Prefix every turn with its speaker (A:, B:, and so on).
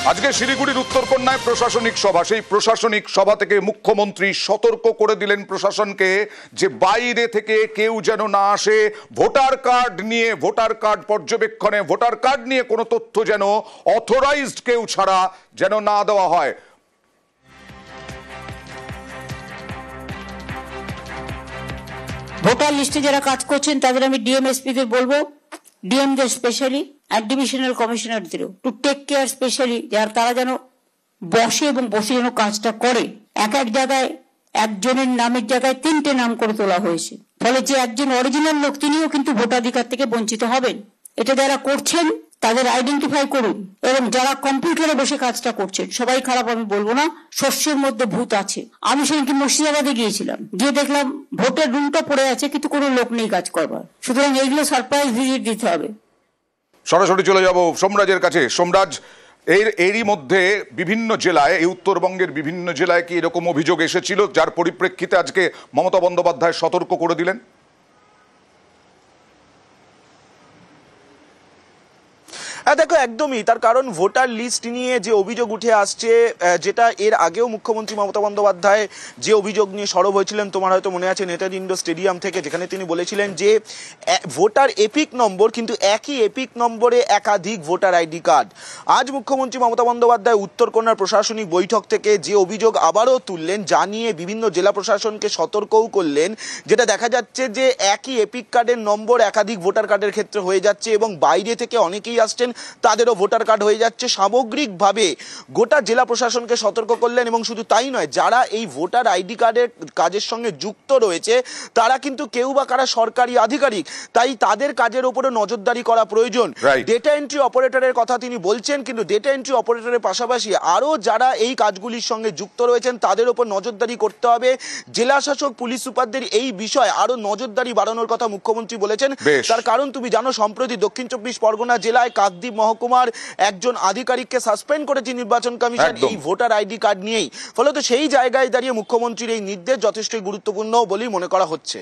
A: আজকে শিলিগুড়ির উত্তরকন্যায় প্রশাসনিক সভা, সেই প্রশাসনিক সভা থেকে মুখ্যমন্ত্রী সতর্ক করে দিলেন প্রশাসনকে যে বাইরে থেকে কেউ যেন না আসে, ভোটার কার্ড নিয়ে, ভোটার কার্ড পর্যবেক্ষণে ভোটার কার্ড নিয়ে কোনো তথ্য যেন অথরাইজড কেউ ছাড়া যেন না দেওয়া হয়।
B: ভোটার লিস্টে যারা কাজ করছেন তাদের আমি ডিএমএসপি দের বলবো, ডিএমদের স্পেশালি আর ডিভিশনাল কমিশনারদেরও টু টেক কেয়ার স্পেশালি, যারা তারা যেন বসে এবং বসে যেন কাজটা করে। এক এক জায়গায় একজনের নামের জায়গায় 3টে নাম করে তোলা হয়েছে, ফলে যে একজন অরিজিনাল লোক তিনিও কিন্তু ভোটাধিকার থেকে বঞ্চিত হবেন। এটা যারা করছেন তাদের আইডেন্টিফাই করুন, এবং যারা কম্পিউটারে বসে কাজটা করছেন সবাই খারাপ আমি বলবো না, শস্যের মধ্যে ভূত আছে। আমি সেদিনকে মুর্শিদাবাদে গিয়েছিলাম, গিয়ে দেখলাম ভোটের রুমটা পড়ে আছে কিন্তু কোনো লোক নেই কাজ করবার। সুতরাং এইগুলো সারপ্রাইজ ভিজিট দিতে হবে।
A: সরাসরি চলে যাব সোমরাজের কাছে। সোমরাজ, এরই মধ্যে বিভিন্ন জেলায়, এই উত্তরবঙ্গের বিভিন্ন জেলায় কি এরকম অভিযোগ এসেছিল যার পরিপ্রেক্ষিতে আজকে মমতা বন্দ্যোপাধ্যায় সতর্ক করে দিলেন?
C: দেখো, একদমই। তার কারণ ভোটার লিস্ট নিয়ে যে অভিযোগ উঠে আসছে, যেটা এর আগেও মুখ্যমন্ত্রী মমতা বন্দ্যোপাধ্যায় যে অভিযোগ নিয়ে সরব হয়েছিলেন, তোমার হয়তো মনে আছে নেতাজি ইন্ডোর স্টেডিয়াম থেকে, যেখানে তিনি বলেছিলেন যে ভোটার এপিক নম্বর, কিন্তু একই এপিক নম্বরে একাধিক ভোটার আইডি কার্ড। আজ মুখ্যমন্ত্রী মমতা বন্দ্যোপাধ্যায় উত্তরকন্যার প্রশাসনিক বৈঠক থেকে যে অভিযোগ আবারও তুললেন, জানিয়ে বিভিন্ন জেলা প্রশাসনকে সতর্কও করলেন, যেটা দেখা যাচ্ছে যে একই এপিক কার্ডের নম্বর একাধিক ভোটার কার্ডের ক্ষেত্রে হয়ে যাচ্ছে, এবং বাইরে থেকে অনেকেই আসছেন, তাদেরও ভোটার কার্ড হয়ে যাচ্ছে। সামগ্রিকভাবে গোটা জেলা প্রশাসনকে সতর্ক করলেন। এবং শুধু তাই নয়, যারা এই ভোটার আইডি কার্ডের কাজের সঙ্গে যুক্ত রয়েছে তারা কিন্তু কেউ বা কারা সরকারি আধিকারিক, তাই তাদের কাজের উপরে নজরদারি করা প্রয়োজন। ডেটা এন্ট্রি অপারেটরের কথা তিনি বলছেন, কিন্তু ডেটা এন্ট্রি অপারেটরের পাশাপাশি আরও যারা এই কাজগুলির সঙ্গে যুক্ত রয়েছেন তাদের উপর নজরদারি করতে হবে। জেলা শাসক, পুলিশ সুপারদের এই বিষয়ে আরও নজরদারি বাড়ানোর কথা মুখ্যমন্ত্রী বলেছেন। তার কারণ তুমি জানো, সম্প্রতি দক্ষিণ 24 পরগনা জেলায় কাকদ্বীপ মহকুমার একজন আধিকারিককে সাসপেন্ড করেছে নির্বাচন কমিশন এই ভোটার আইডি কার্ড নিয়েই। ফলত সেই জায়গায় দাঁড়িয়ে মুখ্যমন্ত্রীর এই নির্দেশ যথেষ্ট গুরুত্বপূর্ণ বলেই মনে করা হচ্ছে।